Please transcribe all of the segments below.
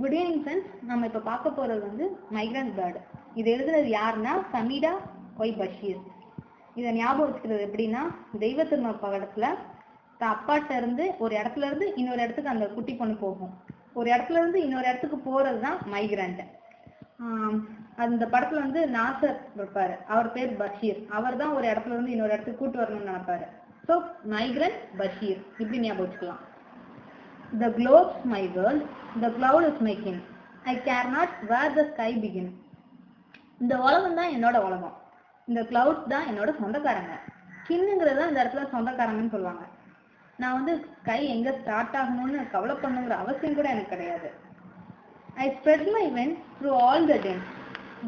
Good evening friends. நம்ம இப்போ பார்க்க போகிறது வந்து மைக்ரண்ட் பேர்டு. இது எழுதுறது யாருன்னா சமீடா ஒய் பஷீர். இதை ஞாபகம் வச்சுக்கிறது எப்படின்னா, தெய்வ திருமண படத்தில் அப்பாட்ட இருந்து ஒரு இடத்துல இருந்து இன்னொரு இடத்துக்கு அந்த குட்டி பொண்ணு போகும். ஒரு இடத்துல இருந்து இன்னொரு இடத்துக்கு போகிறது தான் மைக்ரண்ட். அந்த படத்தில் வந்து நாசர் இருப்பார், அவர் பேர் பஷீர். அவர் தான் ஒரு இடத்துல இருந்து இன்னொரு இடத்துக்கு கூட்டு வரணும்னு நினைப்பாரு. ஸோ மைக்ரண்ட் பஷீர் இப்படி ஞாபகம் வச்சுக்கலாம். The globe's my world, the cloud is my kin. I care not where the sky begin. இந்த உலகம் தான் என்னோட உலகம், இந்த கிளவுட்ஸ் தான் என்னோட சொந்தக்காரங்க. கின்னுங்கிறது தான் இந்த இடத்துல சொந்தக்காரங்கன்னு சொல்லுவாங்க. நான் வந்து ஸ்கை எங்க ஸ்டார்ட் ஆகணும்னு கவலை பண்ணுங்கிற அவசியம் கூட எனக்கு கிடையாது. I spread my wings through all the din,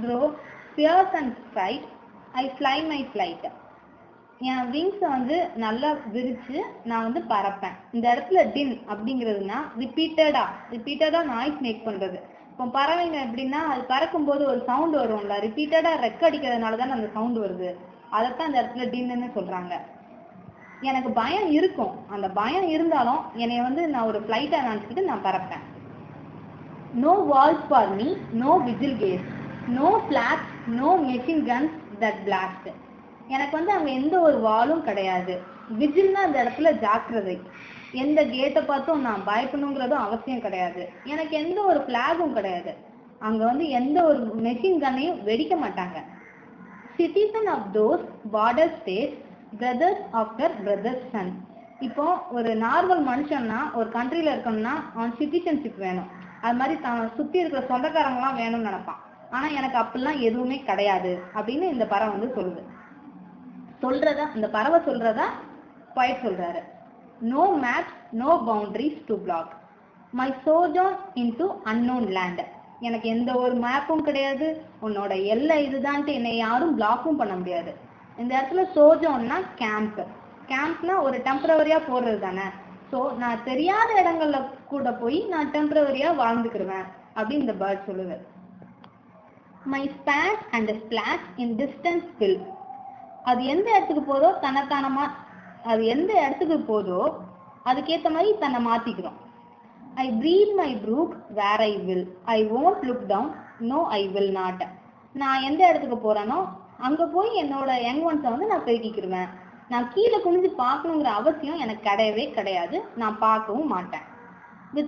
through fears and fright, I fly my flight. என் விங்ஸை வந்து நல்லா விரிச்சு நான் வந்து பறப்பேன். இந்த இடத்துல டின் அப்படிங்கிறதுனா ரிப்பீட்டடா நாய்ஸ் மேக் பண்றது. இப்போ பறவைங்க எப்படின்னா, அது பறக்கும் போது ஒரு சவுண்ட் வரும்ல, ரிப்பீட்டடா ரெக்க அடிக்கிறதுனால தானே அந்த சவுண்ட் வருது. அதைத்தான் இந்த இடத்துல டின்னு சொல்றாங்க. எனக்கு பயம் இருக்கும், அந்த பயம் இருந்தாலும் என்னை வந்து நான் ஒரு ஃபிளைட்டை நினைச்சிட்டு நான் பறப்பேன். No walls for me, no vigil case, no flags, no machine guns that blast. எனக்கு வந்து அங்கே எந்த ஒரு வாலும் கிடையாது. விஜில்னா அந்த இடத்துல ஜாக்கிரதை. எந்த கேட்டை பார்த்தும் நான் பயப்படணுங்கிறதும் அவசியம் கிடையாது. எனக்கு எந்த ஒரு பிளாகும் கிடையாது. அங்கே வந்து எந்த ஒரு மெஷின் கன்னையும் வெடிக்க மாட்டாங்க. Citizen of those border states, brothers of their brothers son. இப்போ ஒரு நார்மல் மனுஷன்னா ஒரு கண்ட்ரியில் இருக்கணும்னா அவன் சிட்டிசன்ஷிப் வேணும். அது மாதிரி தான் சுற்றி இருக்கிற சொந்தக்காரங்களாம் வேணும்னு நினைப்பான். ஆனால் எனக்கு அப்படிலாம் எதுவுமே கிடையாது அப்படின்னு இந்த பறவை வந்து சொல்லுது. இந்த பறவை சொல்றதா poet சொல்றாரு. No maps, no boundaries to block my sojourn into unknown land. எனக்கு எந்த ஒரு மேப்பும் கிடையாது, உன்னோட எல்லை இதுதான்ட்டு என்னை யாரும் பிளாக்கும் பண்ண முடியாது. இந்த இடத்துல சோஜோன்னா கேம்ப்னா ஒரு டெம்பரவரியா போடுறது தானே. ஸோ நான் தெரியாத இடங்கள்ல கூட போய் நான் டெம்பரவரியா வாழ்ந்துக்கிடுவேன் அப்படின்னு இந்த பேர்ட் சொல்லுது. My splash and splash in distance will. அது எந்த இடத்துக்கு போதோ அது எந்த இடத்துக்கு போதோ அதுக்கேற்ற மாதிரி தன்னை மாத்திக்கிறோம். ஐ breathe my brook where I will, I won't look down, no I will not. நான் எந்த இடத்துக்கு போறேனோ அங்க போய் என்னோட யங் ஒன்ஸை வந்து நான் பெருக்கிக்கிடுவேன். நான் கீழே குனிஞ்சு பார்க்கணுங்கிற அவசியம் எனக்கு கிடையவே கிடையாது, நான் பார்க்கவும் மாட்டேன். With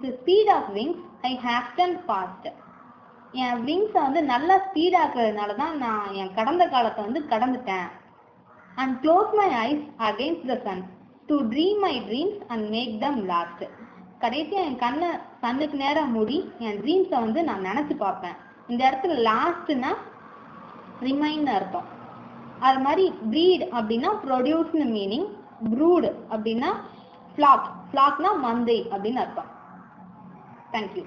the speed of wings I hasten past. என் விங்ஸை வந்து நல்லா ஸ்பீடாக்குறதுனால தான் நான் என் கடந்த காலத்தை வந்து கடந்துட்டேன். And close my eyes against the sun to dream my dreams and make them last. கடைசியாக என் கண்ணை சன்னுக்கு நேரம் மூடி என் ட்ரீம்ஸை வந்து நான் நினச்சி பார்ப்பேன். இந்த இடத்துல லாஸ்ட்னா ரிமைன்னு அர்த்தம். அது மாதிரி ப்ரீட் அப்படின்னா ப்ரொடியூஸ்னு மீனிங், ப்ரூட் அப்படின்னா ஃப்ளாக்னா மந்தை அப்படின்னு அர்த்தம். தேங்க்யூ.